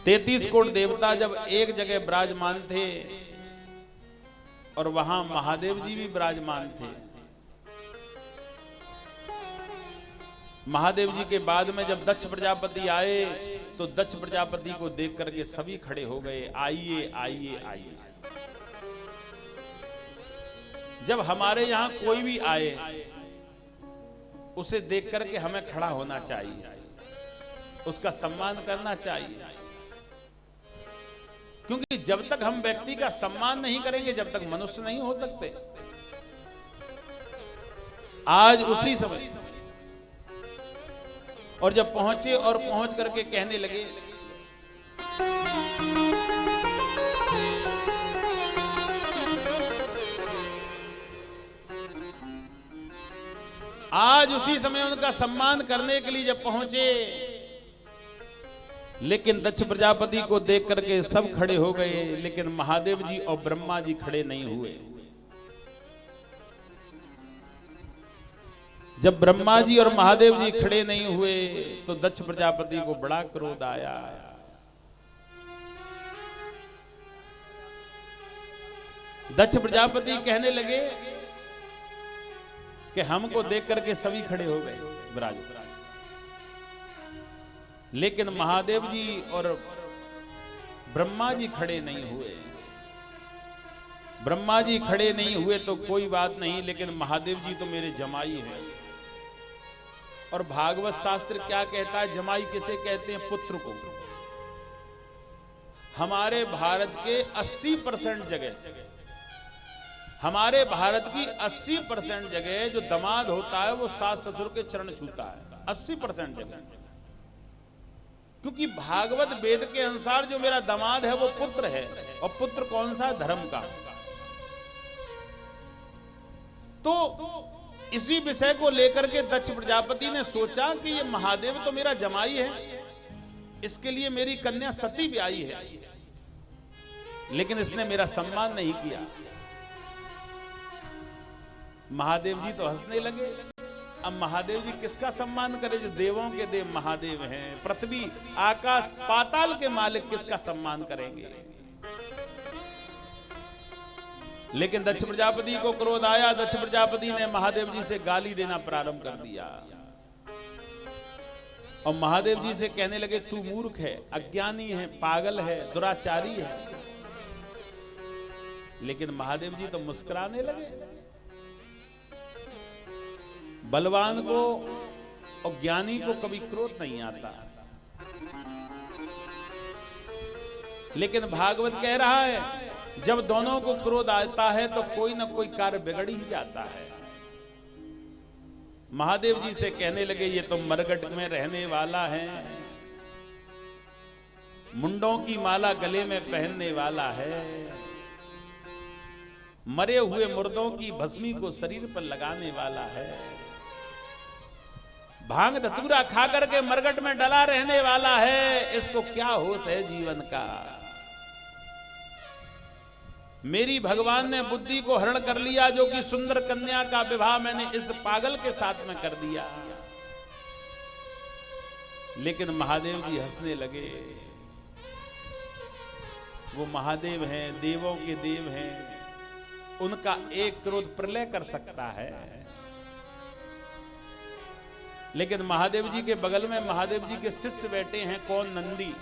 33 coat देवता जब एक जगह विराजमान थे और वहां महादेव जी भी विराजमान थे। महादेव जी के बाद में जब दक्ष प्रजापति आए तो दक्ष प्रजापति को देख करके सभी खड़े हो गए, आइए आइए आइए। जब हमारे यहां कोई भी आए उसे देख करके हमें खड़ा होना चाहिए, उसका सम्मान करना चाहिए, क्योंकि जब तक हम व्यक्ति का सम्मान नहीं करेंगे जब तक मनुष्य नहीं हो सकते। आज उसी समय और जब पहुंचे और पहुंच करके कहने लगे, आज उसी समय उनका सम्मान करने के लिए जब पहुंचे, लेकिन दक्ष प्रजापति को देख करके सब खड़े हो गए, लेकिन महादेव जी और ब्रह्मा जी खड़े नहीं हुए। जब ब्रह्मा जी और महादेव जी खड़े नहीं हुए तो दक्ष प्रजापति को बड़ा क्रोध आया। दक्ष प्रजापति कहने लगे कि हमको देख करके सभी खड़े हो गए विराज, लेकिन महादेव जी और ब्रह्मा जी खड़े नहीं हुए। ब्रह्मा जी खड़े नहीं हुए तो कोई बात नहीं, लेकिन महादेव जी तो मेरे जमाई हैं। और भागवत शास्त्र क्या कहता है, जमाई किसे कहते हैं? पुत्र को। हमारे भारत के 80% जगह, हमारे भारत की 80% जगह जो दामाद होता है वो सास ससुर के चरण छूता है, 80% जगह। क्योंकि भागवत वेद के अनुसार जो मेरा दामाद है वो पुत्र है, और पुत्र कौन सा? धर्म का। तो इसी विषय को लेकर के दक्ष प्रजापति ने सोचा कि ये महादेव तो मेरा जमाई है, इसके लिए मेरी कन्या सती ब्याई है, लेकिन इसने मेरा सम्मान नहीं किया। महादेव जी तो हंसने लगे। अब महादेव जी किसका सम्मान करे? जो देवों के देव महादेव हैं, पृथ्वी आकाश पाताल के मालिक किसका सम्मान करेंगे? लेकिन दक्ष प्रजापति को क्रोध आया। दक्ष प्रजापति ने महादेव जी से गाली देना प्रारंभ कर दिया और महादेव जी से कहने लगे, तू मूर्ख है, अज्ञानी है, पागल है, दुराचारी है। लेकिन महादेव जी तो मुस्कुराने लगे। बलवान को और ज्ञानी को कभी क्रोध नहीं आता, लेकिन भागवत कह रहा है जब दोनों को क्रोध आता है तो कोई ना कोई कार्य बिगड़ ही जाता है। महादेव जी से कहने लगे, ये तो मरगट में रहने वाला है, मुंडों की माला गले में पहनने वाला है, मरे हुए मुर्दों की भस्मी को शरीर पर लगाने वाला है, भांग धतूरा खा करके मरगट में डला रहने वाला है, इसको क्या होश है जीवन का। मेरी भगवान ने बुद्धि को हरण कर लिया, जो कि सुंदर कन्या का विवाह मैंने इस पागल के साथ में कर दिया। लेकिन महादेव जी हंसने लगे। वो महादेव हैं, देवों के देव हैं, उनका एक क्रोध प्रलय कर सकता है। लेकिन महादेव जी के बगल में महादेव जी के शिष्य बैठे हैं, कौन? नंदी।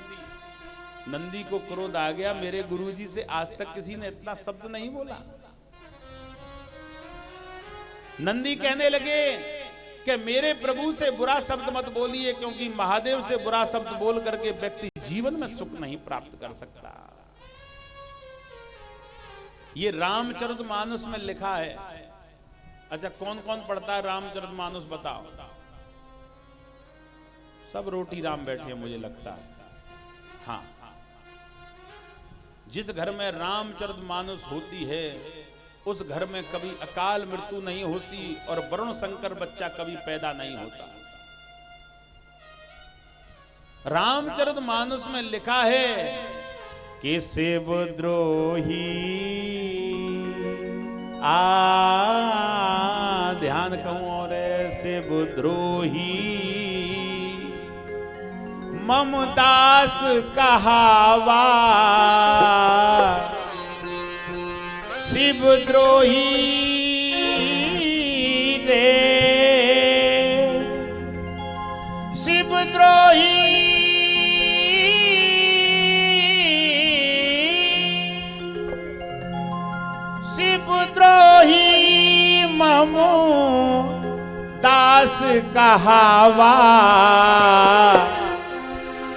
नंदी को क्रोध आ गया, मेरे गुरुजी से आज तक किसी ने इतना शब्द नहीं बोला। नंदी कहने लगे कि मेरे प्रभु से बुरा शब्द मत बोलिए, क्योंकि महादेव से बुरा शब्द बोल करके व्यक्ति जीवन में सुख नहीं प्राप्त कर सकता। ये रामचरितमानस में लिखा है। अच्छा, कौन कौन पढ़ता है रामचरितमानस? बताओ। सब रोटी राम बैठे हैं मुझे लगता है। हाँ, जिस घर में रामचरितमानस होती है उस घर में कभी अकाल मृत्यु नहीं होती और वरुण शंकर बच्चा कभी पैदा नहीं होता। रामचरितमानस में लिखा है कि शिवद्रोही ध्यान कहूं और शिवद्रोही मम दास कहावा, शिवद्रोही रे शिवद्रोही, शिवद्रोही मम दास कहावा,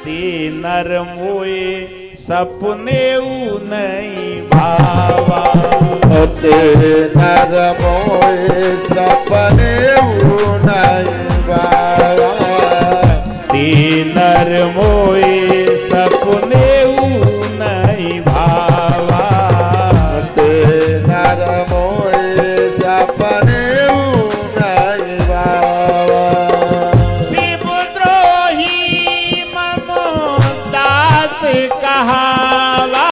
ते नर मोए सपने नहीं भावा, ते नर मोए सपने नहीं भावा, ते नर मोए सपने नहीं भावा, ते नर मोए सपने नहीं भावा, शिवद्रोही मम दास कहावा,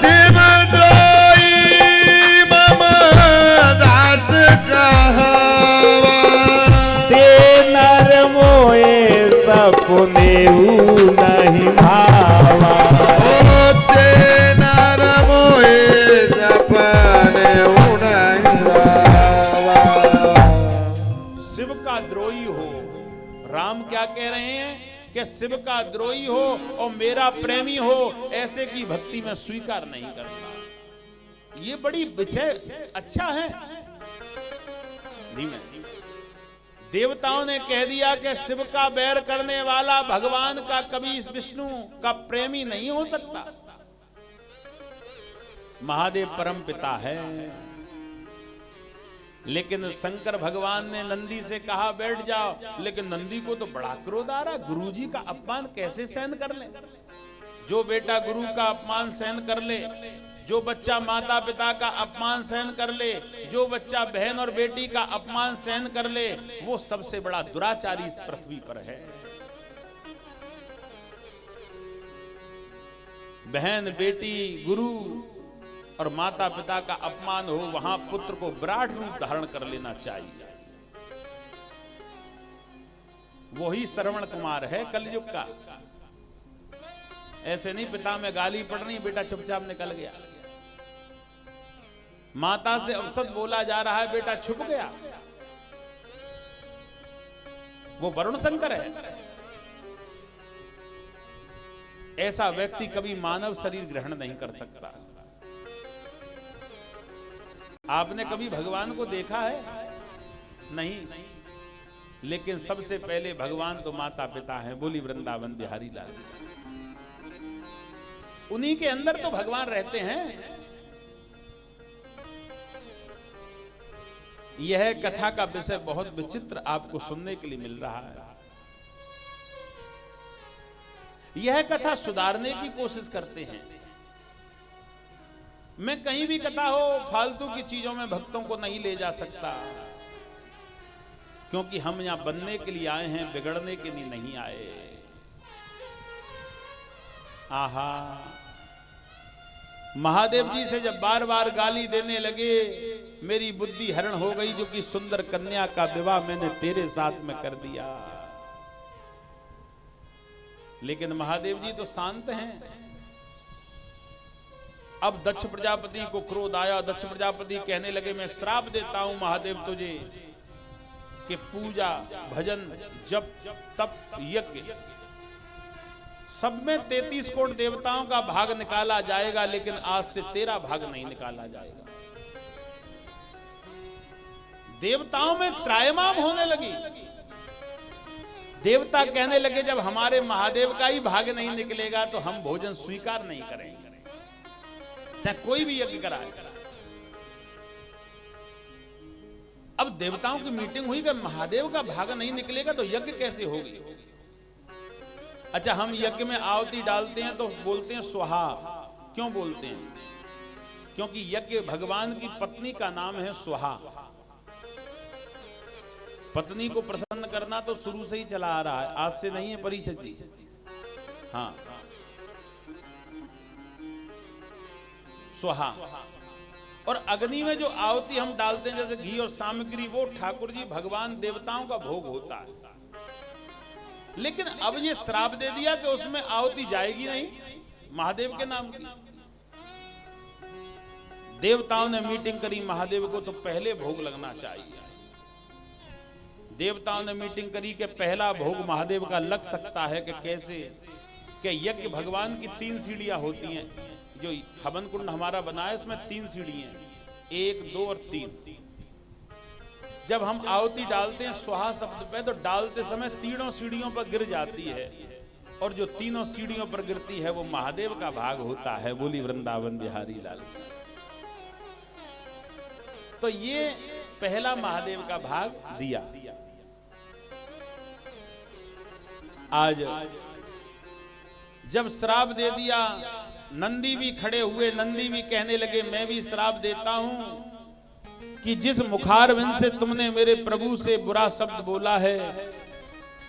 शिवद्रोही मम दास कहावा, ते नर मोए सपने नहीं भावा, ते नर मोए सपने नहीं भावा। शिव का द्रोही हो, राम क्या कह रहे हैं कि शिव का द्रोही हो और मेरा प्रेमी हो, ऐसे की भक्ति में स्वीकार नहीं करता। ये बड़ी विषय अच्छा है। देवताओं ने कह दिया कि शिव का बैर करने वाला भगवान का कभी विष्णु का प्रेमी नहीं हो सकता। महादेव परम पिता है, लेकिन शंकर भगवान ने नंदी से कहा बैठ जाओ, लेकिन नंदी को तो बड़ा क्रोध आ रहा, गुरुजी का अपमान कैसे सहन कर ले। जो बेटा गुरु का अपमान सहन कर ले, जो बच्चा माता पिता का अपमान सहन कर ले, जो बच्चा बहन और बेटी का अपमान सहन कर ले, वो सबसे बड़ा दुराचारी इस पृथ्वी पर है। बहन बेटी गुरु और माता पिता का अपमान हो, वहां पुत्र को विराट रूप धारण कर लेना चाहिए। वही श्रवण कुमार है कलयुग का। ऐसे नहीं पिता में गाली पड़ रही, बेटा चुपचाप निकल गया। माता से अपशब्द बोला जा रहा है, बेटा छुप गया। वो वरुण शंकर है। ऐसा व्यक्ति कभी मानव शरीर ग्रहण नहीं कर सकता। आपने कभी भगवान को देखा है? नहीं। लेकिन सबसे पहले भगवान तो माता पिता हैं। बोली वृंदावन बिहारी लाल। उन्हीं के अंदर तो भगवान रहते हैं। यह कथा का विषय बहुत विचित्र आपको सुनने के लिए मिल रहा है। यह कथा सुधारने की कोशिश करते हैं। मैं कहीं भी कथा हो, फालतू की चीजों में भक्तों को नहीं ले जा सकता, क्योंकि हम यहां बनने के लिए आए हैं, बिगड़ने के लिए नहीं आए। आहा, महादेव जी से जब बार बार गाली देने लगे, मेरी बुद्धि हरण हो गई, जो कि सुंदर कन्या का विवाह मैंने तेरे साथ में कर दिया। लेकिन महादेव जी तो शांत हैं। अब दक्ष प्रजापति को क्रोध आया। दक्ष प्रजापति कहने लगे, मैं श्राप देता हूं महादेव तुझे कि पूजा भजन जप तप यज्ञ सब में 33 करोड़ देवताओं का भाग निकाला जाएगा, लेकिन आज से तेरा भाग नहीं निकाला जाएगा। देवताओं में त्रायमाम होने लगी। देवता कहने लगे, जब हमारे महादेव का ही भाग नहीं निकलेगा तो हम भोजन स्वीकार नहीं करेंगे, चाहे कोई भी यज्ञ कराए। अब देवताओं की मीटिंग हुई कि महादेव का भाग नहीं निकलेगा तो यज्ञ कैसे होगी। अच्छा, हम यज्ञ में आहुति डालते हैं तो बोलते हैं स्वाहा। क्यों बोलते हैं? क्योंकि यज्ञ भगवान की पत्नी का नाम है स्वाहा। पत्नी को प्रसन्न करना तो शुरू से ही चला आ रहा है, आज से नहीं है परीक्षित जी। हाँ, स्वाहा। और अग्नि में जो आहुति हम डालते हैं जैसे घी और सामग्री, वो ठाकुर जी भगवान देवताओं का भोग होता है। लेकिन अब ये श्राप दे दिया कि उसमें आहुति जाएगी नहीं महादेव के नाम की। देवताओं ने मीटिंग करी, महादेव को तो पहले भोग लगना चाहिए। देवताओं ने मीटिंग करी कि पहला भोग महादेव का लग सकता है कि कैसे, कि यज्ञ भगवान की 3 सीढ़ियां होती हैं। जो हवन कुंड हमारा बना है इसमें 3 सीढ़ी हैं, 1, 2 और 3। जब हम आहुति डालते हैं स्वाहा शब्द पे, तो डालते समय तीनों सीढ़ियों पर गिर जाती है, और जो तीनों सीढ़ियों पर गिरती है वो महादेव का भाग होता है। बोली वृंदावन बिहारी लाल। तो ये पहला महादेव का भाग दिया। आज जब श्राप दे दिया, नंदी भी खड़े हुए, नंदी भी कहने लगे मैं भी श्राप देता हूं कि जिस मुखारविंद से तुमने मेरे प्रभु से बुरा शब्द बोला है,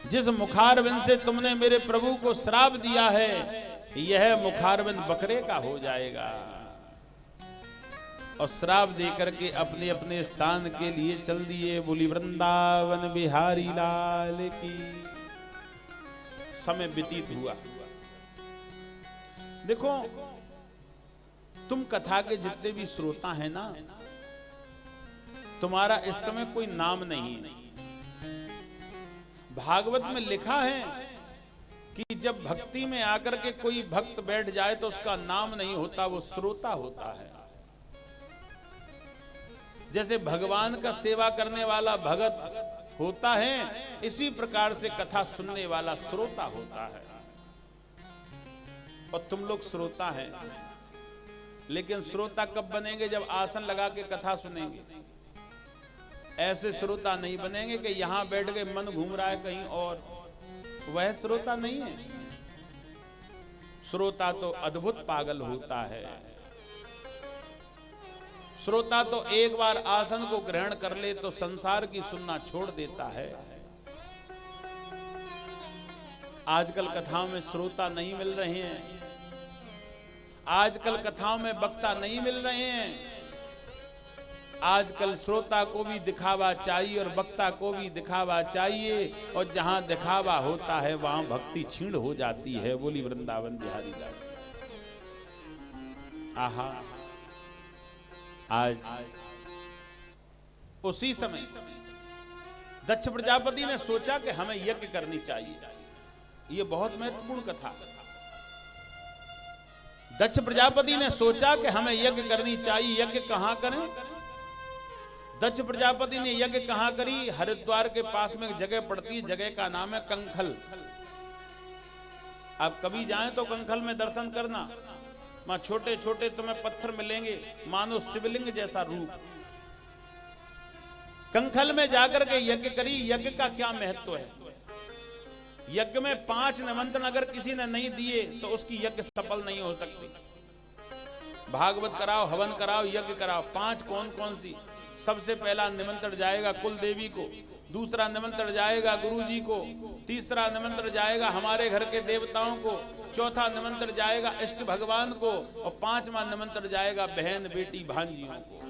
जिस मुखारविंद से तुमने मेरे प्रभु को श्राप दिया है, यह मुखारविंद बकरे का हो जाएगा। और श्राप देकर के अपने अपने स्थान के लिए चल दिए। बोली वृंदावन बिहारी लाल की। समय व्यतीत हुआ। देखो, तुम कथा के जितने भी श्रोता हैं ना, तुम्हारा इस समय कोई नाम नहीं है। भागवत में लिखा है कि जब भक्ति में आकर के कोई भक्त बैठ जाए तो उसका नाम नहीं होता, वो श्रोता होता है। जैसे भगवान का सेवा करने वाला भगत होता है, इसी प्रकार से कथा सुनने वाला श्रोता होता है। और तुम लोग श्रोता हैं, लेकिन श्रोता कब बनेंगे? जब आसन लगा के कथा सुनेंगे। ऐसे श्रोता नहीं बनेंगे कि यहां बैठ के मन घूम रहा है कहीं और, वह श्रोता नहीं है। श्रोता तो अद्भुत पागल होता है। श्रोता तो एक बार आसन को ग्रहण कर ले तो संसार की सुनना छोड़ देता है। आजकल कथाओं में श्रोता नहीं मिल रहे हैं, आजकल कथाओं में वक्ता नहीं मिल रहे हैं। आजकल श्रोता को भी दिखावा चाहिए और वक्ता को भी दिखावा चाहिए, और जहां दिखावा होता है वहां भक्ति छीण हो जाती है। बोली वृंदावन बिहारी लाल। आहा, आज उसी समय दक्ष प्रजापति ने सोचा कि हमें यज्ञ करनी चाहिए। यह बहुत महत्वपूर्ण कथा। दक्ष प्रजापति ने सोचा कि हमें यज्ञ करनी चाहिए। यज्ञ कहां करें? दक्ष प्रजापति ने यज्ञ कहां करी? हरिद्वार के पास में एक जगह पड़ती है, जगह का नाम है कंखल। आप कभी जाएं तो कंखल में दर्शन करना। वहां छोटे छोटे तुम्हें पत्थर मिलेंगे, मानो शिवलिंग जैसा रूप। कंखल में जाकर के यज्ञ करी। यज्ञ का क्या महत्व है? यज्ञ में 5 निमंत्रण अगर किसी ने नहीं दिए तो उसकी यज्ञ सफल नहीं हो सकती। भागवत कराओ, हवन कराओ, यज्ञ कराओ, 5 कौन कौन सी? सबसे पहला निमंत्रण जाएगा कुल देवी को, दूसरा निमंत्रण जाएगा गुरुजी को, तीसरा निमंत्रण जाएगा हमारे घर के देवताओं को, चौथा निमंत्रण जाएगा इष्ट भगवान को, और 5वां निमंत्रण जाएगा बहन बेटी भांजियों को।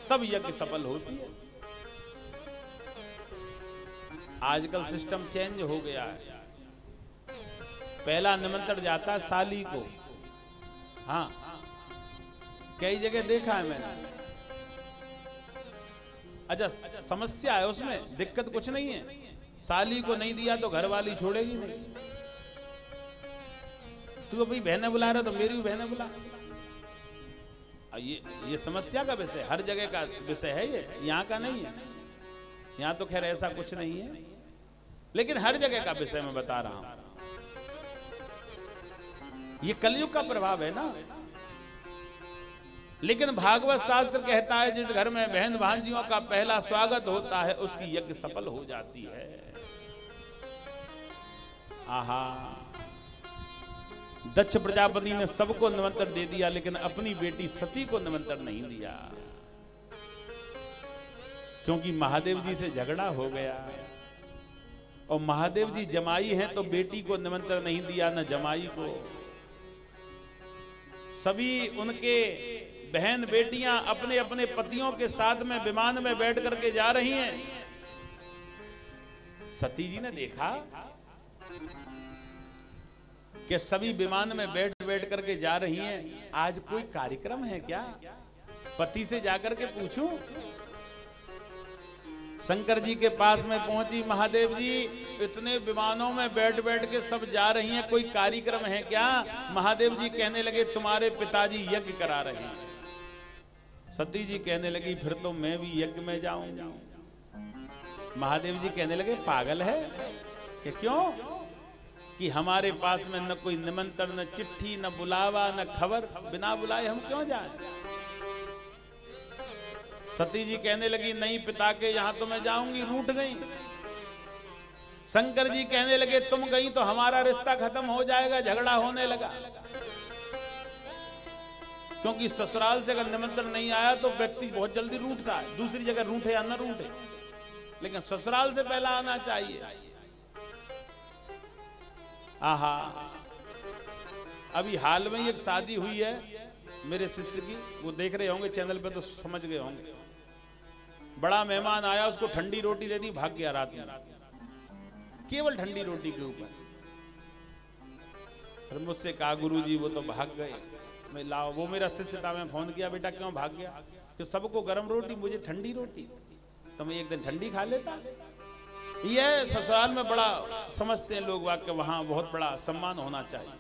तब यज्ञ सफल होती है। आजकल सिस्टम चेंज हो गया है। पहला निमंत्रण जाता है साली को। हाँ, कई जगह देखा है मैंने। अच्छा, समस्या है उसमें, दिक्कत कुछ नहीं है। साली को नहीं दिया तो घरवाली छोड़ेगी नहीं। तू अपनी बहनें बुला रहा तो मेरी भी बहनें बुला। ये समस्या का विषय, हर जगह का विषय है ये, यहाँ का नहीं है। यहाँ तो खैर ऐसा कुछ नहीं है, लेकिन हर जगह का विषय मैं बता रहा हूं। ये कलयुग का प्रभाव है ना। लेकिन भागवत शास्त्र कहता है जिस घर में बहन भांजियों का पहला स्वागत होता है उसकी यज्ञ सफल हो जाती है। आहा, दक्ष प्रजापति ने सबको निमंत्रण दे दिया, लेकिन अपनी बेटी सती को निमंत्रण नहीं दिया, क्योंकि महादेव जी से झगड़ा हो गया। और महादेव जी जमाई हैं तो बेटी को निमंत्रण नहीं दिया, न जमाई को। सभी उनके बहन बेटियां अपने अपने पतियों के साथ में विमान में बैठ करके जा रही हैं। सती जी ने देखा कि सभी विमान में बैठ बैठ करके जा रही हैं, आज कोई कार्यक्रम है क्या? पति से जाकर के पूछूं। शंकर जी के पास में पहुंची, महादेव जी इतने विमानों में बैठ बैठ के सब जा रही हैं, कोई कार्यक्रम है क्या? महादेव जी कहने लगे तुम्हारे पिताजी यज्ञ करा रहे हैं। सती जी कहने लगी फिर तो मैं भी यज्ञ में जाऊंगा। महादेव जी कहने लगे पागल है कि क्यों? कि हमारे पास में न कोई निमंत्रण, न चिट्ठी, न बुलावा, न खबर, बिना बुलाए हम क्यों जाएं? सती जी कहने लगी नहीं पिता के यहां तो मैं जाऊंगी, रूठ गई। शंकर जी कहने लगे तुम गई तो हमारा रिश्ता खत्म हो जाएगा, झगड़ा होने लगा। क्योंकि ससुराल से अगर निमंत्रण नहीं आया तो व्यक्ति बहुत जल्दी रूठता है, दूसरी जगह रूठे या न रूठे, लेकिन ससुराल से पहला आना चाहिए। आहा, अभी हाल में एक शादी हुई है मेरे शिष्य की, वो देख रहे होंगे चैनल पे तो समझ गए होंगे। बड़ा मेहमान आया, उसको ठंडी रोटी दे दी, भाग गया रात में, केवल ठंडी रोटी के ऊपर। फिर मुझसे कहा गुरुजी वो तो भाग गए। मैं लाओ, वो मेरा शिष्य था, मैं फोन किया बेटा क्यों भाग गया? कि सबको गर्म रोटी, मुझे ठंडी रोटी, तो मैं एक दिन ठंडी खा लेता। ये ससुराल में बड़ा समझते हैं लोग वाक्य, वहां बहुत बड़ा सम्मान होना चाहिए।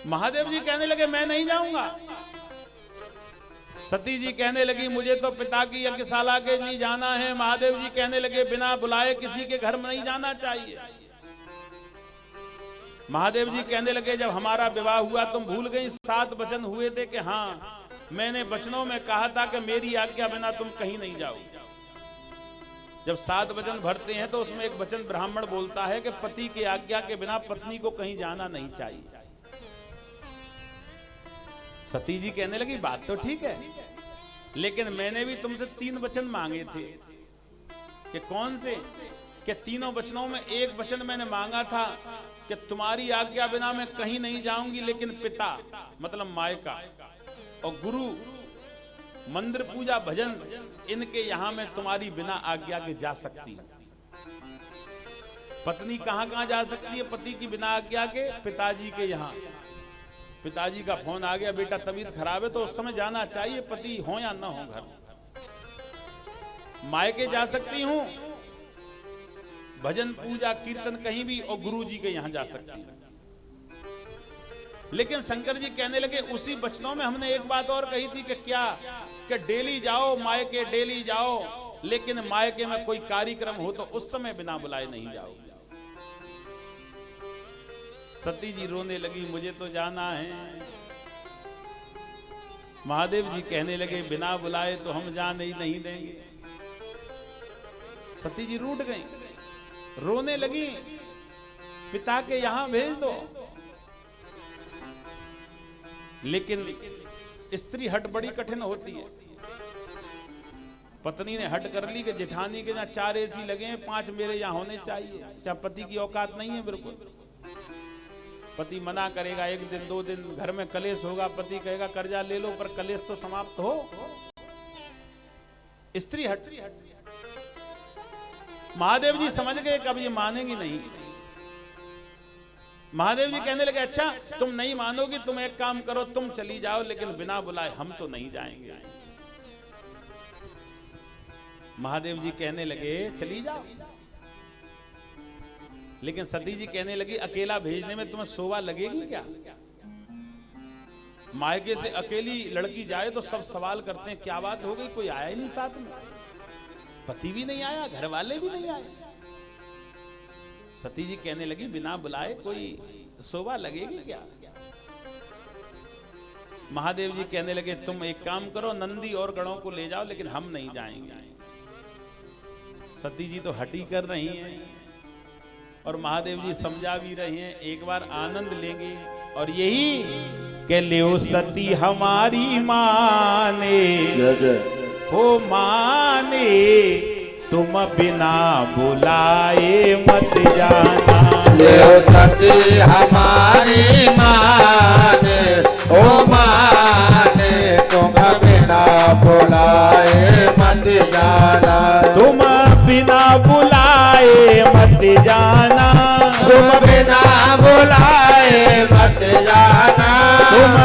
महादेव जी कहने लगे मैं नहीं जाऊंगा। सती जी कहने लगी मुझे तो पिता की यज्ञशाला के नहीं जाना है। महादेव जी कहने लगे बिना बुलाए किसी के घर में नहीं जाना चाहिए। महादेव जी कहने लगे जब हमारा विवाह हुआ तुम भूल गई, 7 वचन हुए थे कि हाँ मैंने वचनों में कहा था कि मेरी आज्ञा बिना तुम कहीं नहीं जाओ। जब 7 वचन भरते हैं तो उसमें एक वचन ब्राह्मण बोलता है कि पति की आज्ञा के बिना पत्नी को कहीं जाना नहीं चाहिए। सती जी कहने लगी बात तो ठीक है, लेकिन मैंने भी तुमसे 3 वचन मांगे थे। कि कौन से? कि तीनों वचनों में एक वचन मैंने मांगा था कि तुम्हारी आज्ञा बिना मैं कहीं नहीं जाऊंगी, लेकिन पिता मतलब मायका और गुरु, मंदिर पूजा भजन, इनके यहां में तुम्हारी बिना आज्ञा के जा सकती है। पत्नी कहां कहां जा सकती है पति की बिना आज्ञा के? पिताजी के यहां। पिताजी का फोन आ गया बेटा तबीयत खराब है, तो उस समय जाना चाहिए, पति हो या ना हो घर। मायके जा सकती हूं, भजन पूजा कीर्तन कहीं भी, और गुरु जी के यहां जा सकती हूं। लेकिन शंकर जी कहने लगे उसी वचनों में हमने एक बात और कही थी कि क्या? कि डेली जाओ मायके, डेली जाओ, लेकिन मायके में कोई कार्यक्रम हो तो उस समय बिना बुलाए नहीं जाओ। सती जी रोने लगी मुझे तो जाना है। महादेव जी कहने लगे बिना बुलाए तो हम जाने ही नहीं देंगे। सती जी रूठ गई, रोने लगी, पिता के यहां भेज दो। लेकिन स्त्री हट बड़ी कठिन होती है। पत्नी ने हट कर ली कि जेठानी के यहाँ 4 एसी लगे हैं, 5 मेरे यहाँ होने चाहिए। चाहे पति की औकात नहीं है बिल्कुल। पति मना करेगा, 1 दिन 2 दिन घर में कलेश होगा, पति कहेगा कर्जा ले लो, पर कलेश तो समाप्त हो। स्त्री हट। महादेव जी समझ गए कब ये मानेंगी नहीं। महादेव जी कहने लगे अच्छा तुम नहीं मानोगी, तुम एक काम करो, तुम चली जाओ, लेकिन बिना बुलाए हम तो नहीं जाएंगे। महादेव जी कहने लगे चली जाओ। लेकिन सती जी कहने लगी अकेला भेजने में तुम्हें शोभा लगेगी क्या? मायके से अकेली लड़की जाए तो सब सवाल करते हैं क्या बात हो गई, कोई आया ही नहीं साथ में, पति भी नहीं आया, घर वाले भी नहीं आए। सती जी कहने लगी बिना बुलाए कोई शोभा लगेगी क्या? महादेव जी कहने लगे तुम एक काम करो, नंदी और गणों को ले जाओ, लेकिन हम नहीं जाएंगे। सती जी तो हटी कर रही हैं और महादेव जी समझा भी रहे हैं, एक बार आनंद लेंगे। और यही के लियो सती हमारी माने, जय जय हो माने, तुम बिना बुलाए मत जाना। लियो सती हमारी माने, ओ माने, तुम बिना बुलाए मत जाना। तुम बिना बुलाए मत जाना, तुम बिना बुलाए मत जाना, तुम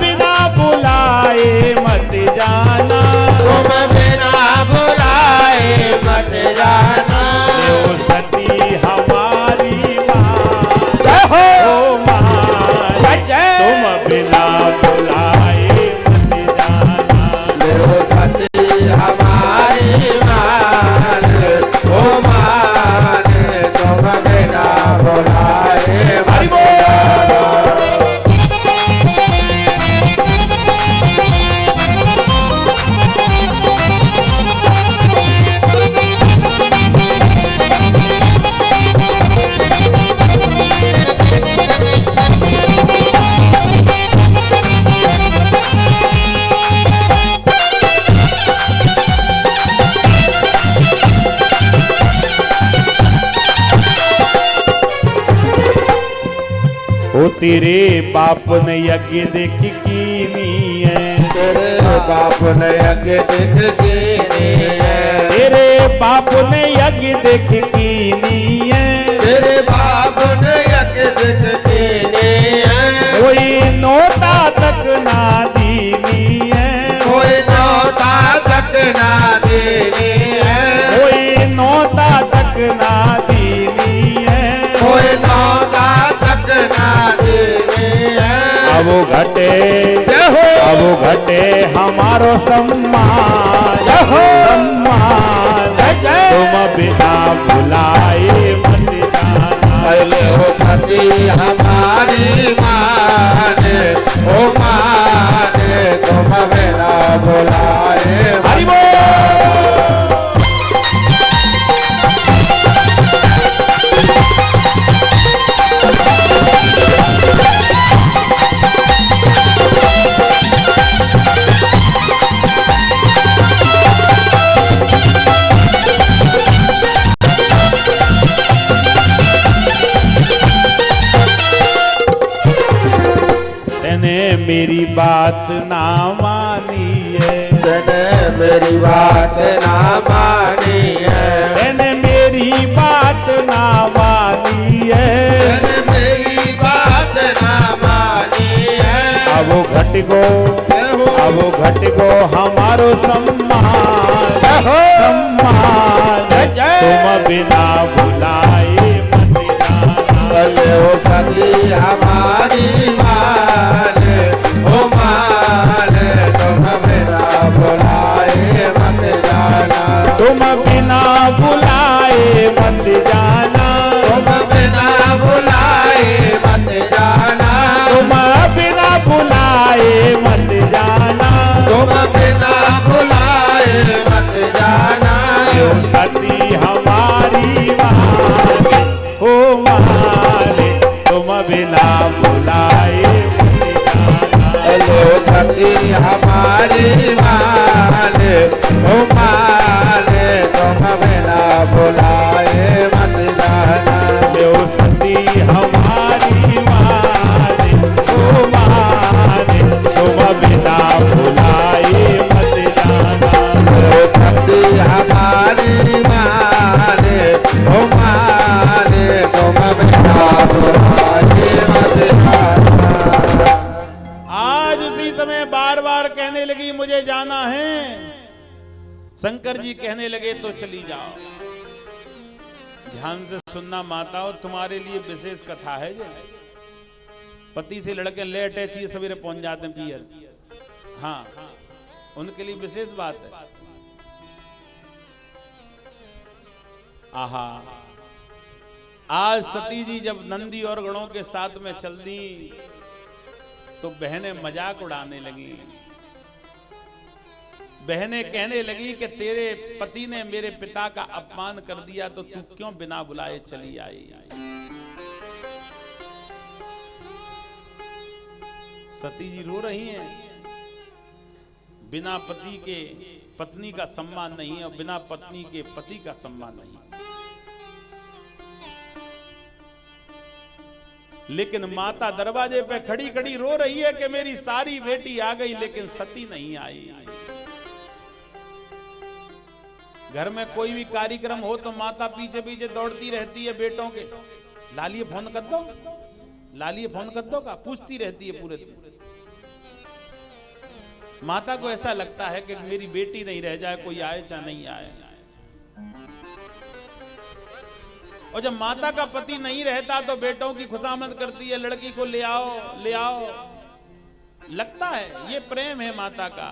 बिना बुलाए मत जाना, तुम बिना बुलाए मत जाना। ओ सती हमारी माँ, जय हो ओ माँ, जय। तुम बिना बुलाए मत जाना। देव सती हमारी मान, ओ मान, तुम बिना बुलाए हरि मत बोल। ओ तेरे बाप ने यज्ञ देख कीनी है, तेरे बाप ने यज्ञ देख कीनी है, तेरे बाप ने यज्ञ देख कीनी है, तेरे बाप ने यज्ञ देख कीनी है, कोई नोता तक ना दीनी है, कोई नौता तक ना देनी है, कोई नोता तक ना दीनी है, कोई नौता तक ना देनी है। अब घटे जय हो, अब घटे हमारो सम्मान, जय हो, सम्मान, जय। तुम बिना बुलाए मत जाना। पहले हो सती हमारी मान, ओ मान, तुम बिना बुलाए हरि बोल। तेने मेरी बात ना मानी है, तेने मेरी बात ना मानी है, तेने मेरी बात ना मानी है, तेने मेरी बात ना मानी है। अब घट गो, जय हो, अब घट गो हमारो सम्मान, जय हो, सम्मान, जय। तुम बिना बुलाए मत जाना। पहले हो सती हमारी मान, ओ मान, तुम बिना बुलाए मत जाना, तुम बिना बुलाए मत जाना, तुम बिना बुलाए मत जाना, तुम बिना बुलाए मत जाना, तुम बिना बुलाए मत जाना। यो सती हमारी माने, ओ माने, तुम बिना बुलाए मत जाना। हेलो सती हमारी मान, ओ मान, तुम बिना बुलाए मत जाना। यो सती हमारी माने, ओ माने, तुम बिना बुलाए मत जाना। हेलो सती हमारी मान, ओ मान, तुम बिना बुलाए मत जाना। आज उसी समय बार बार कहने लगी मुझे जाना है। शंकर जी कहने लगे तो चली जाओ। ध्यान से सुनना माताओं, तुम्हारे लिए विशेष कथा है। जो पति से लड़के लेट चाहिए सवेरे पहुंच जाते हैं पियर, हाँ उनके लिए विशेष बात है। आहा, आज सती जी जब नंदी और गणों के साथ में चल दी तो बहनें मजाक उड़ाने लगी। बहनें कहने लगी कि तेरे पति ने मेरे पिता का अपमान कर दिया तो तू क्यों बिना बुलाए चली आई। सती जी रो रही हैं। बिना पति के पत्नी का सम्मान नहीं है और बिना पत्नी के पति का सम्मान नहीं। लेकिन माता दरवाजे पे खड़ी खड़ी रो रही है कि मेरी सारी बेटी आ गई लेकिन सती नहीं आई। घर में कोई भी कार्यक्रम हो तो माता पीछे पीछे दौड़ती रहती है बेटों के, लालिए फोन कर दो, लालिए फोन कर दो का पूछती रहती है पूरे दिन। माता को ऐसा लगता है कि मेरी बेटी नहीं रह जाए, कोई आए चाहे नहीं आए। और जब माता का पति नहीं रहता तो बेटों की खुशामद करती है, लड़की को ले आओ ले आओ। लगता है ये प्रेम है माता का।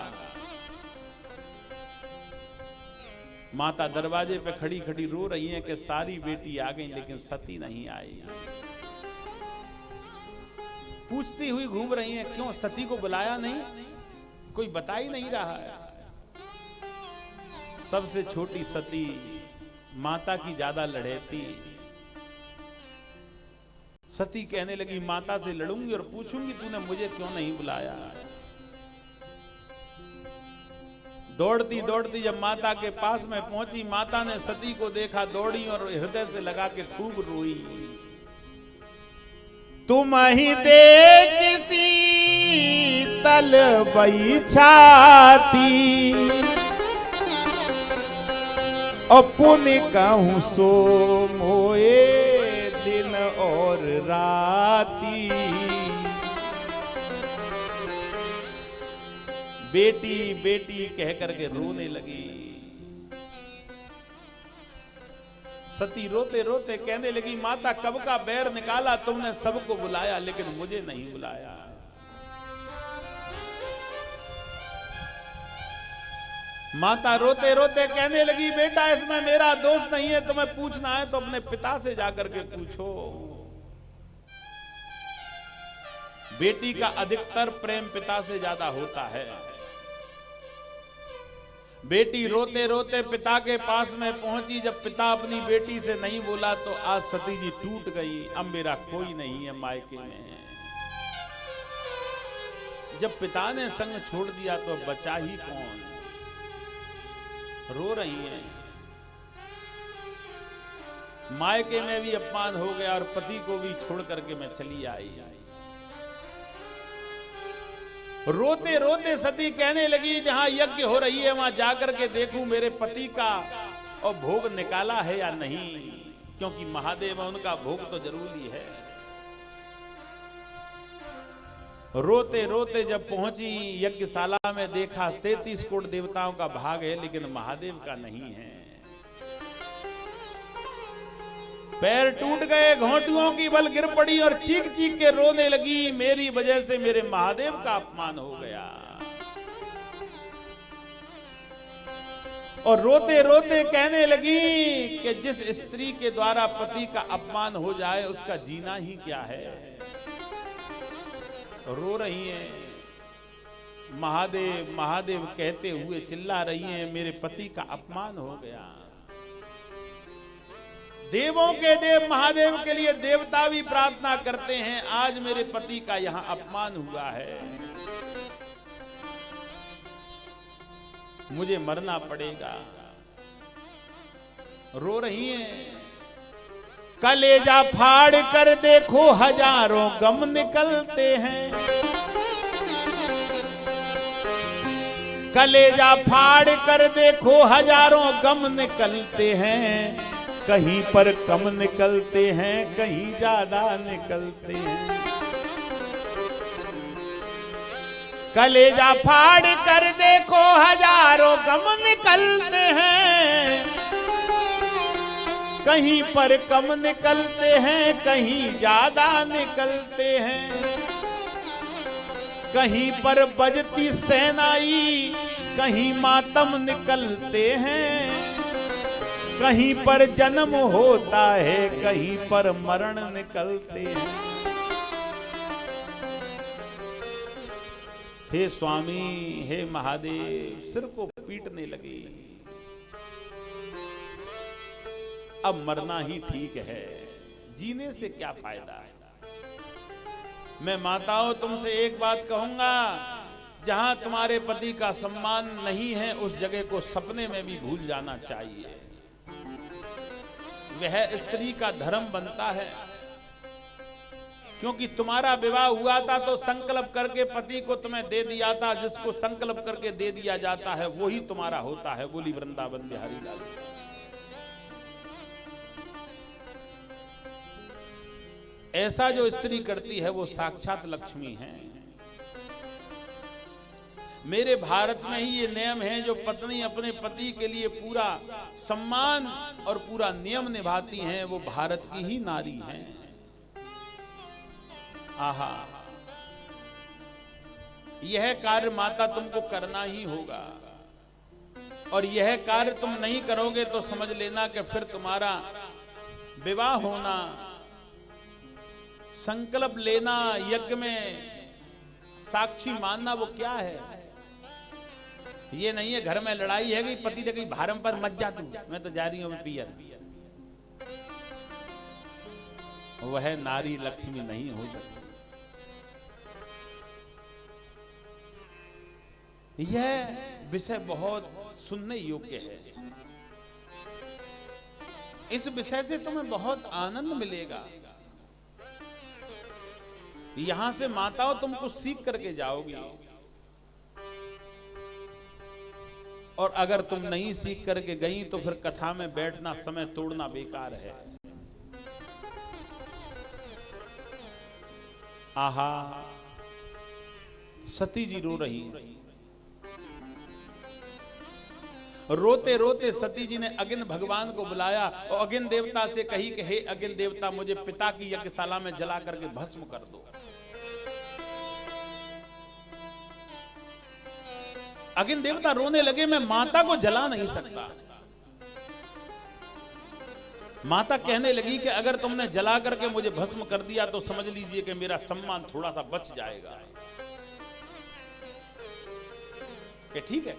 माता दरवाजे पे खड़ी खड़ी रो रही है कि सारी बेटी आ गई लेकिन सती नहीं आई। पूछती हुई घूम रही है, क्यों सती को बुलाया नहीं, कोई बता ही नहीं रहा है। सबसे छोटी सती माता की ज्यादा लड़ेती। सती कहने लगी, माता से लड़ूंगी और पूछूंगी तूने मुझे क्यों नहीं बुलाया। दौड़ती दौड़ती जब माता के पास में पहुंची, माता ने सती को देखा, दौड़ी और हृदय से लगा के खूब रोई। तुम ही देखती तल बई छाती, पुण्य कहूं सो मोए दिन और राती। बेटी बेटी कह करके रोने लगी। सती रोते रोते कहने लगी, माता कब का बैर निकाला तुमने, सबको बुलाया लेकिन मुझे नहीं बुलाया। माता रोते रोते कहने लगी, बेटा इसमें मेरा दोष नहीं है, तुम्हें पूछना है तो अपने पिता से जाकर के पूछो। बेटी का अधिकतर प्रेम पिता से ज्यादा होता है। बेटी रोते रोते पिता के पास में पहुंची। जब पिता अपनी बेटी से नहीं बोला तो आज सती जी टूट गई। अब मेरा कोई नहीं है मायके में। जब पिता ने संग छोड़ दिया तो बचा ही कौन। रो रही है। मायके में भी अपमान हो गया और पति को भी छोड़ करके मैं चली आई। रोते रोते सती कहने लगी, जहां यज्ञ हो रही है वहां जाकर के देखूं मेरे पति का और भोग निकाला है या नहीं, क्योंकि महादेव उनका भोग तो जरूरी है। रोते रोते जब पहुंची यज्ञशाला में देखा 33 कोट देवताओं का भाग है लेकिन महादेव का नहीं है। पैर टूट गए, घोंटुओं की बल गिर पड़ी और चीख चीख के रोने लगी, मेरी वजह से मेरे महादेव का अपमान हो गया। और रोते रोते कहने लगी कि जिस स्त्री के द्वारा पति का अपमान हो जाए उसका जीना ही क्या है। रो रही है। महादेव महादेव कहते हुए चिल्ला रही हैं, मेरे पति का अपमान हो गया। देवों के देव महादेव के लिए देवता भी प्रार्थना करते हैं, आज मेरे पति का यहां अपमान हुआ है, मुझे मरना पड़ेगा। रो रही हैं। कलेजा फाड़ कर देखो हजारों गम निकलते हैं। कलेजा फाड़ कर देखो हजारों गम निकलते हैं, कहीं पर कम निकलते हैं कहीं ज्यादा निकलते हैं। कलेजा फाड़ कर देखो हजारों गम निकलते हैं, कहीं पर कम निकलते हैं कहीं ज्यादा निकलते हैं। कहीं पर बजती सहनाई कहीं मातम निकलते हैं, कहीं पर जन्म होता है कहीं पर मरण निकलते हैं। हे स्वामी हे महादेव, सिर को पीटने लगी। अब मरना ही ठीक है, जीने से क्या फायदा है। मैं माताओं तुमसे एक बात कहूंगा, जहां तुम्हारे पति का सम्मान नहीं है उस जगह को सपने में भी भूल जाना चाहिए। वह स्त्री का धर्म बनता है क्योंकि तुम्हारा विवाह हुआ था तो संकल्प करके पति को तुम्हें दे दिया था। जिसको संकल्प करके दे दिया जाता है वही तुम्हारा होता है। बोली वृंदावन बिहारी लाल। ऐसा जो स्त्री करती है वो साक्षात लक्ष्मी है। मेरे भारत में ही ये नियम है, जो पत्नी अपने पति के लिए पूरा सम्मान और पूरा नियम निभाती हैं वो भारत की ही नारी हैं। आहा, यह कार्य माता तुमको करना ही होगा, और यह कार्य तुम नहीं करोगे तो समझ लेना कि फिर तुम्हारा विवाह होना, संकल्प लेना, यज्ञ में साक्षी मानना वो क्या है। ये नहीं है घर में लड़ाई है कि पति ने कहीं भारम पर मत जा तू, मैं तो जा रही हूं पियर। वह नारी लक्ष्मी नहीं हो सकती। यह विषय बहुत सुनने योग्य है। इस विषय से तुम्हें बहुत आनंद मिलेगा। यहां से माताओं तुम कुछ सीख करके जाओगी, और अगर तुम नहीं सीख करके गई तो फिर कथा में बैठना, समय तोड़ना बेकार है। आहा, सती जी रो रही। रोते रोते सती जी ने अगिन भगवान को बुलाया और अगिन देवता से कही कि हे अगिन देवता, मुझे पिता की यज्ञशाला में जला करके भस्म कर दो। अगिन देवता रोने लगे, मैं माता को जला नहीं सकता। माता कहने लगी कि अगर तुमने जला करके मुझे भस्म कर दिया तो समझ लीजिए कि मेरा सम्मान थोड़ा सा बच जाएगा। कि ठीक है।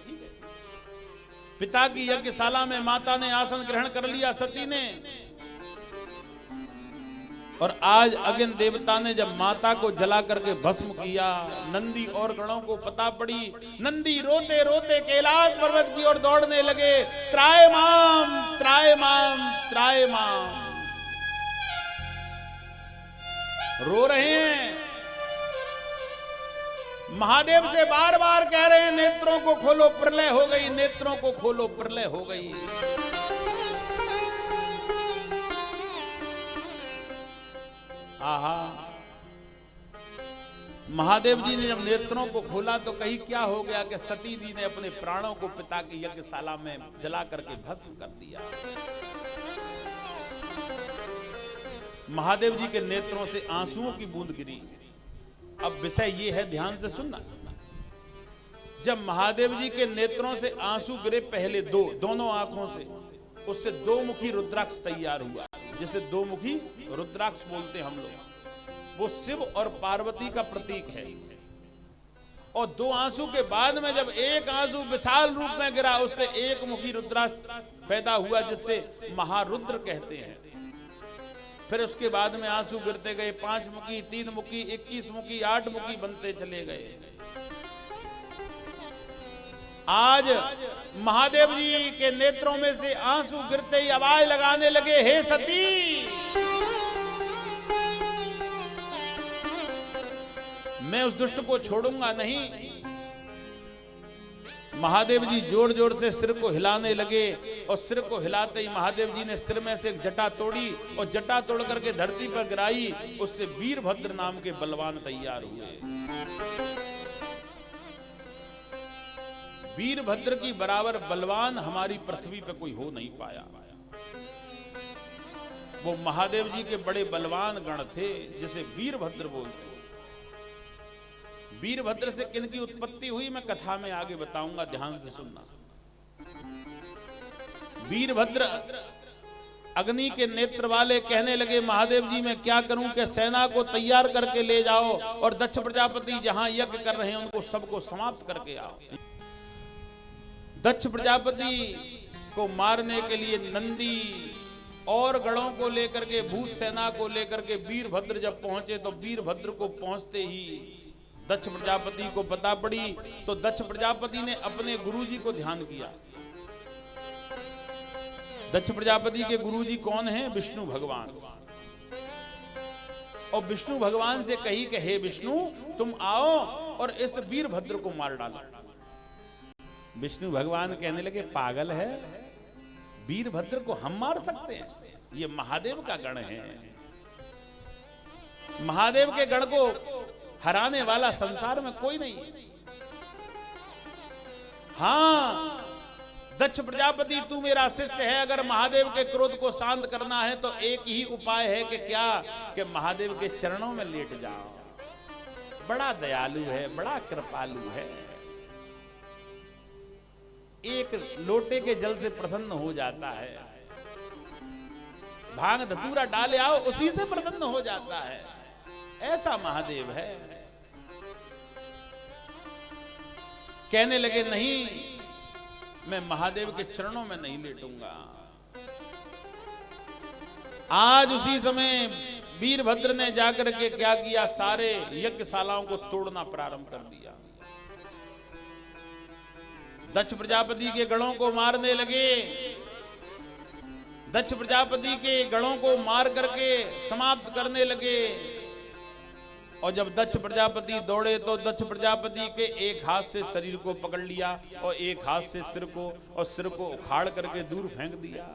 पिता की यज्ञशाला में माता ने आसन ग्रहण कर लिया सती ने, और आज अगिन देवता ने जब माता को जला करके भस्म किया, नंदी और गणों को पता पड़ी। नंदी रोते रोते कैलाश पर्वत की ओर दौड़ने लगे। त्रायमाम त्रायमाम त्रायमाम, रो रहे हैं। महादेव से बार बार कह रहे हैं नेत्रों को खोलो, प्रलय हो गई, नेत्रों को खोलो, प्रलय हो गई। आहा, महादेव जी ने जब नेत्रों को खोला तो कहीं क्या हो गया कि सती जी ने अपने प्राणों को पिता की यज्ञशाला में जला करके भस्म कर दिया। महादेव जी के नेत्रों से आंसुओं की बूंद गिरी। अब विषय ये है, ध्यान से सुनना। जब महादेव जी के नेत्रों से आंसू गिरे, पहले दोनों आंखों से, उससे दो मुखी रुद्राक्ष तैयार हुआ, जिसे दो मुखी रुद्राक्ष बोलते हम लोग। वो शिव और पार्वती का प्रतीक है। और दो आंसू के बाद में जब एक आंसू विशाल रूप में गिरा, उससे एक मुखी रुद्राक्ष पैदा हुआ, जिससे महारुद्र कहते हैं। फिर उसके बाद में आंसू गिरते गए, 5 मुखी, 3 मुखी, 21 मुखी, 8 मुखी बनते चले गए। आज महादेव जी के नेत्रों में से आंसू गिरते ही आवाज लगाने लगे, हे सती, मैं उस दुष्ट को छोड़ूंगा नहीं। महादेव जी जोर जोर से सिर को हिलाने लगे, और सिर को हिलाते ही महादेव जी ने सिर में से एक जटा तोड़ी, और जटा तोड़ करके धरती पर गिराई। उससे वीरभद्र नाम के बलवान तैयार हुए। वीरभद्र की बराबर बलवान हमारी पृथ्वी पे कोई हो नहीं पाया। वो महादेव जी के बड़े बलवान गण थे, जिसे वीरभद्र बोलते। वीरभद्र से किनकी उत्पत्ति हुई मैं कथा में आगे बताऊंगा, ध्यान से सुनना। वीरभद्र अग्नि के नेत्र वाले कहने लगे, महादेव जी मैं क्या करूं कि सेना को तैयार करके ले जाओ, और दक्ष प्रजापति जहां यज्ञ कर रहे हैं उनको सबको समाप्त करके आओ। दक्ष प्रजापति को मारने के लिए नंदी और गणों को लेकर के, भूत सेना को लेकर के वीरभद्र जब पहुंचे, तो वीरभद्र को पहुंचते ही दक्ष प्रजापति को पता पड़ी। तो दक्ष प्रजापति ने अपने गुरुजी को ध्यान किया। दक्ष प्रजापति के गुरुजी कौन हैं? विष्णु भगवान। और विष्णु भगवान से कही कि हे विष्णु तुम आओ और इस वीरभद्र को मार डालो। विष्णु भगवान कहने लगे पागल है, वीरभद्र को हम मार सकते हैं? ये महादेव का गण है, महादेव के गण को हराने वाला संसार में कोई नहीं। हां दक्ष प्रजापति तू मेरा शिष्य है, अगर महादेव के क्रोध को शांत करना है तो एक ही उपाय है कि क्या, कि महादेव के चरणों में लेट जाओ। बड़ा दयालु है, बड़ा कृपालु है, एक लोटे के जल से प्रसन्न हो जाता है, भांग धतूरा डाले आओ उसी से प्रसन्न हो जाता है, ऐसा महादेव है। कहने लगे नहीं, मैं महादेव के चरणों में नहीं लेटूंगा। आज उसी समय वीरभद्र ने जाकर के क्या किया, सारे यज्ञशालाओं को तोड़ना प्रारंभ कर दिया, दक्ष प्रजापति के गणों को मारने लगे, दक्ष प्रजापति के गणों को मार करके समाप्त करने लगे। और जब दक्ष प्रजापति दौड़े तो दक्ष प्रजापति के एक हाथ से शरीर को पकड़ लिया और एक हाथ से सिर को, और सिर को उखाड़ करके दूर फेंक दिया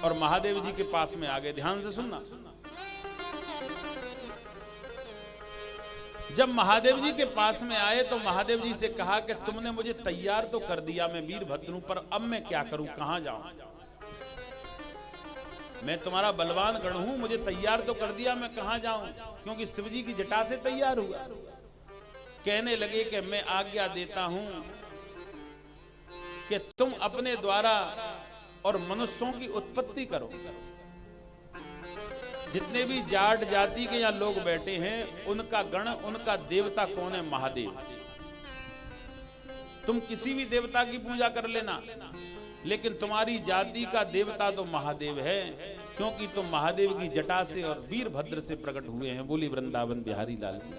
और महादेव जी के पास में आ गए। ध्यान से सुनना, जब महादेव जी के पास में आए तो महादेव जी से कहा कि तुमने मुझे तैयार तो कर दिया, मैं वीरभद्र हूं, पर अब मैं क्या करूं, कहां जाऊं? मैं तुम्हारा बलवान गण हूं, मुझे तैयार तो कर दिया, मैं कहां जाऊं? क्योंकि शिव जी की जटा से तैयार हुआ। कहने लगे कि मैं आज्ञा देता हूं कि तुम अपने द्वारा और मनुष्यों की उत्पत्ति करो। जितने भी जाट जाति के यहां लोग बैठे हैं, उनका गण, उनका देवता कौन है? महादेव। तुम किसी भी देवता की पूजा कर लेना, लेकिन तुम्हारी जाति का देवता तो महादेव है, क्योंकि तुम महादेव की जटा से और वीरभद्र से प्रकट हुए हैं। बोली वृंदावन बिहारी लाल की।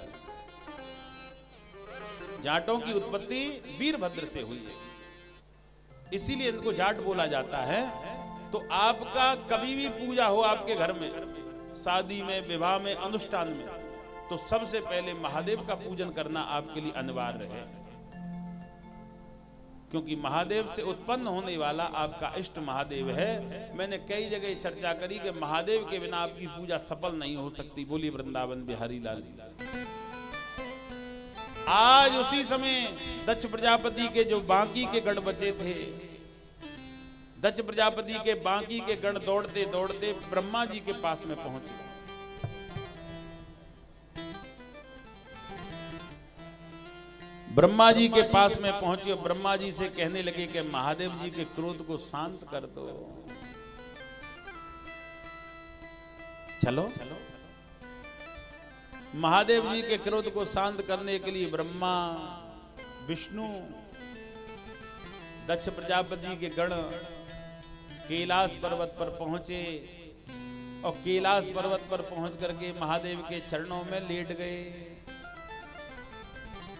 जाटों की उत्पत्ति वीरभद्र से हुई है, इसीलिए इनको जाट बोला जाता है। तो आपका कभी भी पूजा हो आपके घर में, शादी में, विवाह में, अनुष्ठान में, तो सबसे पहले महादेव का पूजन करना आपके लिए अनिवार्य है, क्योंकि महादेव से उत्पन्न होने वाला आपका इष्ट महादेव है। मैंने कई जगह चर्चा करी कि महादेव के बिना आपकी पूजा सफल नहीं हो सकती। बोली वृंदावन बिहारी लाल। आज उसी समय दक्ष प्रजापति के जो बाकी के गण बचे थे, दक्ष प्रजापति के बाकी के गण दौड़ते दौड़ते ब्रह्मा जी के पास में पहुंचे। ब्रह्मा जी के पास में पहुंचे, ब्रह्मा जी से कहने लगे कि महादेव जी के क्रोध को शांत कर दो। चलो, महादेव जी के क्रोध को शांत करने के लिए ब्रह्मा, विष्णु, दक्ष प्रजापति के गण कैलाश पर्वत पर पहुंचे और कैलाश पर्वत पर पहुंच करके महादेव के चरणों में लेट गए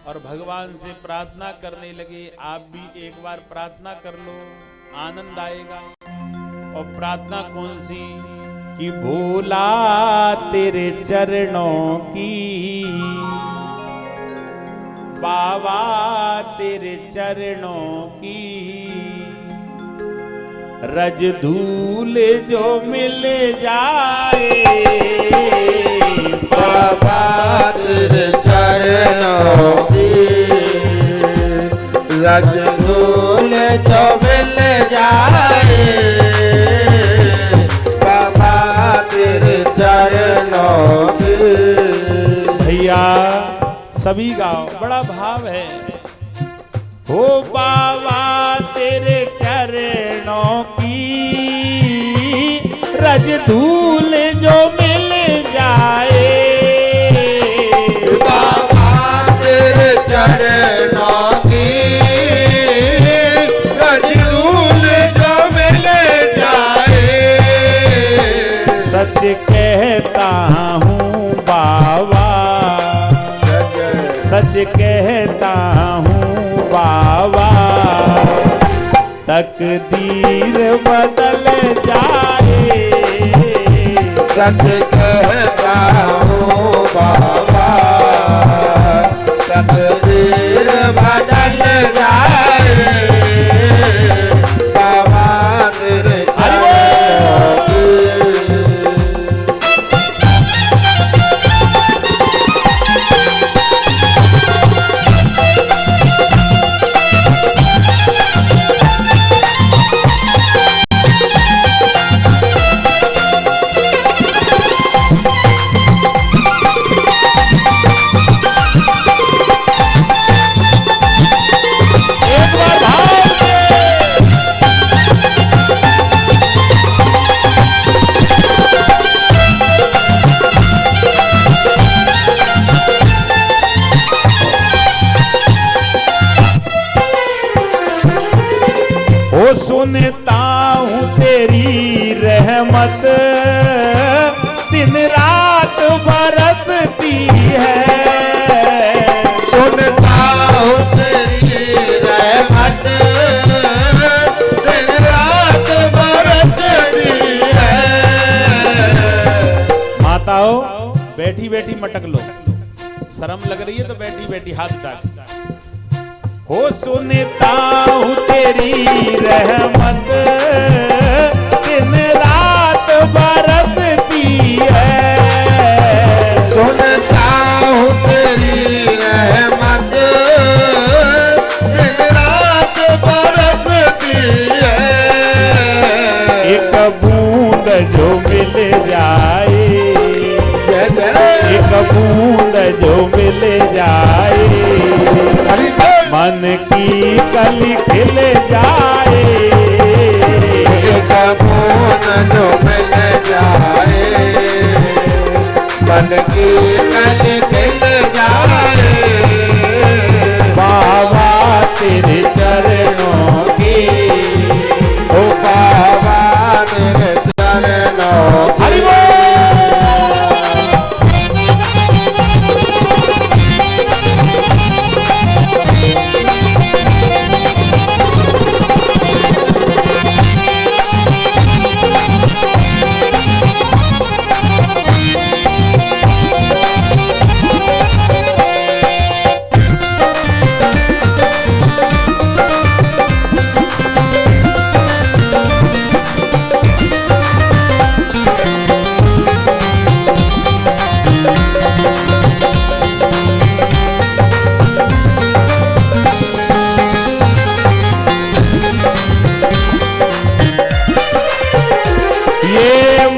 और भगवान से प्रार्थना करने लगे। आप भी एक बार प्रार्थना कर लो, आनंद आएगा। और प्रार्थना कौन सी? कि भोला तेरे चरणों की, बाबा तेरे चरणों की, रज धूल जो मिल जाए, बाबा तेरे चरणों की, रज धूल जो मिल जाए, बाबा तेरे चरणों की। भैया सभी गाओ, बड़ा भाव है। हो बाबा तेरे चरणों की, रज धूल जो मिल जाए, बाबा तेरे चरणों की, रज धूल जो मिल जाए। सच कहता हूँ बाबा, सच कहता हूँ बाबा, तकदीर बदल जाए, सच कहता हूँ बाबा, तकदीर बदल जाए बाबा तेरे चरणों की। सुनता हूँ तेरी रहमत दिन रात बरसती है। सुनता हूँ तेरी रहमत दिन रात बरसती है। माताओं बैठी बैठी मटक लो, शर्म लग रही है तो बैठी बैठी हाथ उठा। हो सुनता हूँ तेरी रहमत दिन रात बरसती है। सुनता हूँ तेरी रहमत दिन रात बरसती है। एक बूंद जो मिल जाए, जय जय, एक बूंद जो मिल जाए मन की कली खिल जाए। एक बूंद जो मिल जाए मन की कली खिल जाए बाबा तेरे चरणों की। ओ बाबा तेरे चरणों की। हरि बोल।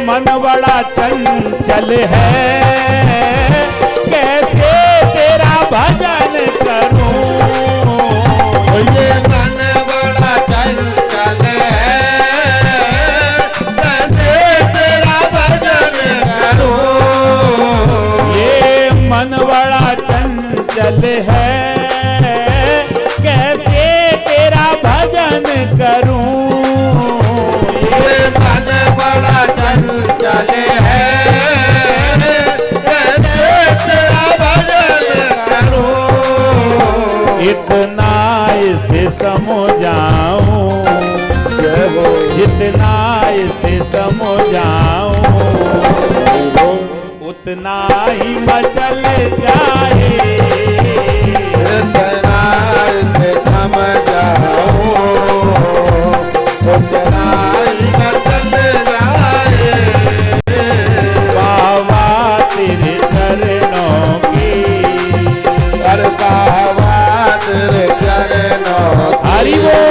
मन बड़ा चंचल है, कैसे तेरा भजन करूं। ये मन बड़ा चंचल है, कैसे तेरा भजन करूं। ये मन बड़ा चंचल है, कैसे तेरा भजन करूं। ये मन बड़ा चंचल है, कैसे तेरा भजन करूं। इतना इसे समझाऊं, जितना इसे समझाऊं उतना ही मचल जाए। इतना इसे समझाऊं उतना ही मचल जाए बाबा तेरे चरणों की। अरे बाबा तेरे चरणों की। हरि बोल।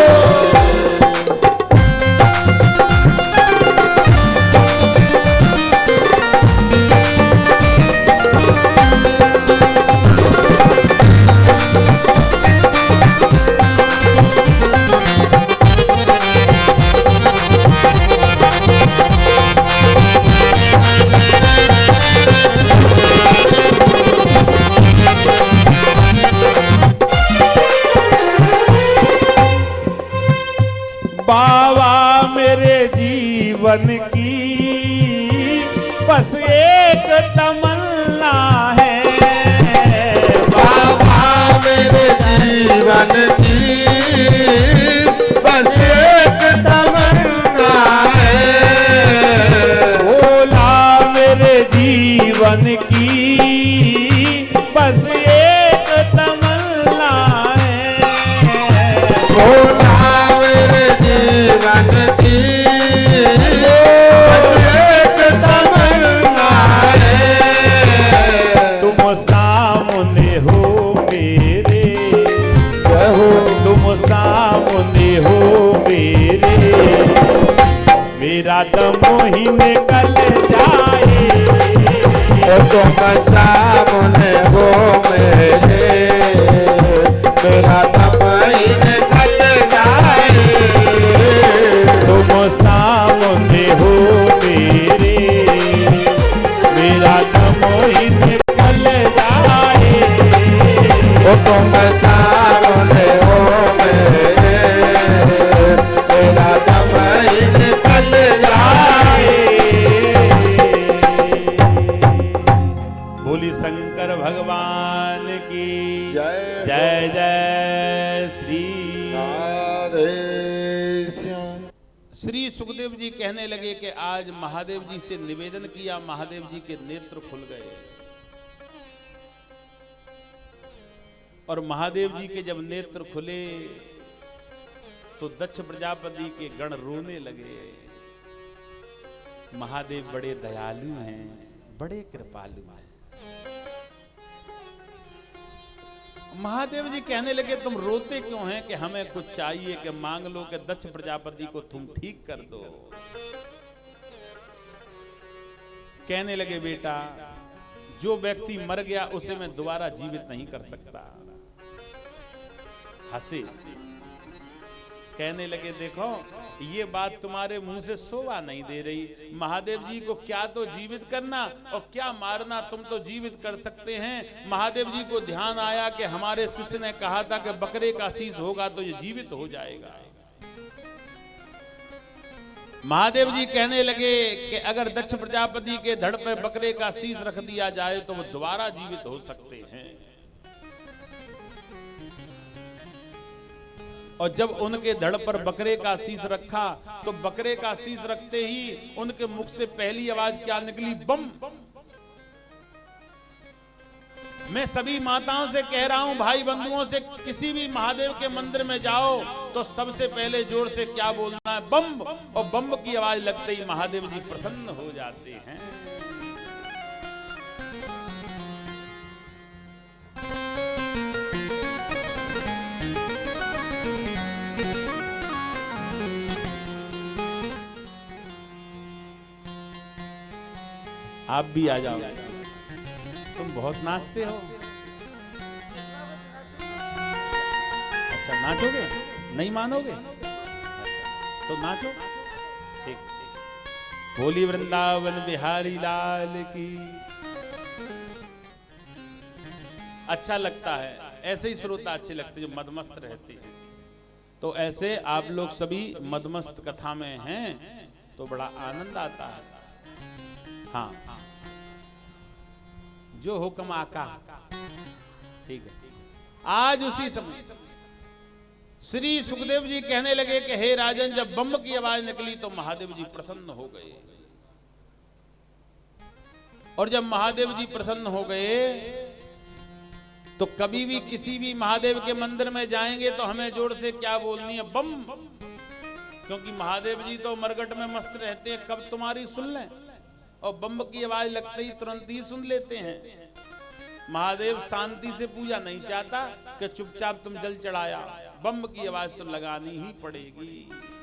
बाबा मेरे जीवन की बस एक तमन्ना है। बाबा मेरे जीवन की बस एक तमन्ना है। भोला जीवन की बस एक तमन्ना है। भोला मेरे जीवन की बस एक तमन्ना है। तुम सामने हो मेरे, तुम सामने हो मेरे, मेरा दम ही निकल जाए। तुम सामने हो मेरे, मेरा दम ही निकल जाए। तुम सामने हो मेरे, मेरा दम ही निकल जाए। तुम सामने हो मेरे, मेरा दम ही निकल जाए। बोली शंकर भगवान की जय जय जय श्री। राधे श्याम। श्री सुखदेव जी कहने लगे कि आज महादेव जी से निवेदन किया, महादेव जी के नेत्र खुल गए। और महादेव जी के जब नेत्र खुले तो दक्ष प्रजापति के गण रोने लगे। महादेव बड़े दयालु हैं, बड़े कृपालु हैं। महादेव जी कहने लगे तुम रोते क्यों हैं कि हमें कुछ चाहिए कि मांग लो कि दक्ष प्रजापति को तुम ठीक कर दो। कहने लगे बेटा जो व्यक्ति मर गया उसे मैं दोबारा जीवित नहीं कर सकता। हंसे, कहने लगे देखो ये बात तुम्हारे मुंह से शोभा नहीं दे रही। महादेव जी को क्या तो जीवित करना और क्या मारना, तुम तो जीवित कर सकते हैं। महादेव जी को ध्यान आया कि हमारे शिष्य ने कहा था कि बकरे का शीश होगा तो ये जीवित हो जाएगा। महादेव जी कहने लगे कि अगर दक्ष प्रजापति के धड़ पे बकरे का शीश रख दिया जाए तो वो दोबारा जीवित हो सकते हैं। और जब उनके धड़ पर बकरे का शीश रखा तो बकरे का शीश रखते ही उनके मुख से पहली आवाज क्या निकली? बम। मैं सभी माताओं से कह रहा हूं, भाई बंधुओं से, किसी भी महादेव के मंदिर में जाओ तो सबसे पहले जोर से क्या बोलना है? बम। और बम की आवाज लगते ही महादेव जी प्रसन्न हो जाते हैं। आप भी आ जाओ, तुम बहुत नाचते हो। अच्छा नाचोगे? नहीं मानोगे? तो नाचो। ठीक। बोली वृंदावन बिहारी लाल की। अच्छा लगता है, ऐसे ही श्रोता अच्छे लगते जो मदमस्त रहते हैं। तो ऐसे आप लोग सभी मदमस्त कथा में हैं तो बड़ा आनंद आता है। हाँ, जो हुक्म आका। ठीक है। आज उसी समय श्री सुखदेव जी कहने लगे कि हे राजन, जब बम की आवाज निकली तो महादेव जी प्रसन्न हो गए। और जब महादेव जी प्रसन्न हो गए तो कभी भी किसी भी महादेव के मंदिर में जाएंगे तो हमें जोर से क्या बोलनी है? बम। क्योंकि महादेव जी तो मरगट में मस्त रहते हैं, कब तुम्हारी सुन लें। और बम की आवाज लगते ही तुरंत ही सुन लेते हैं। महादेव शांति से पूजा नहीं चाहता कि चुपचाप तुम जल चढ़ाया, बम की आवाज तो लगानी ही पड़ेगी।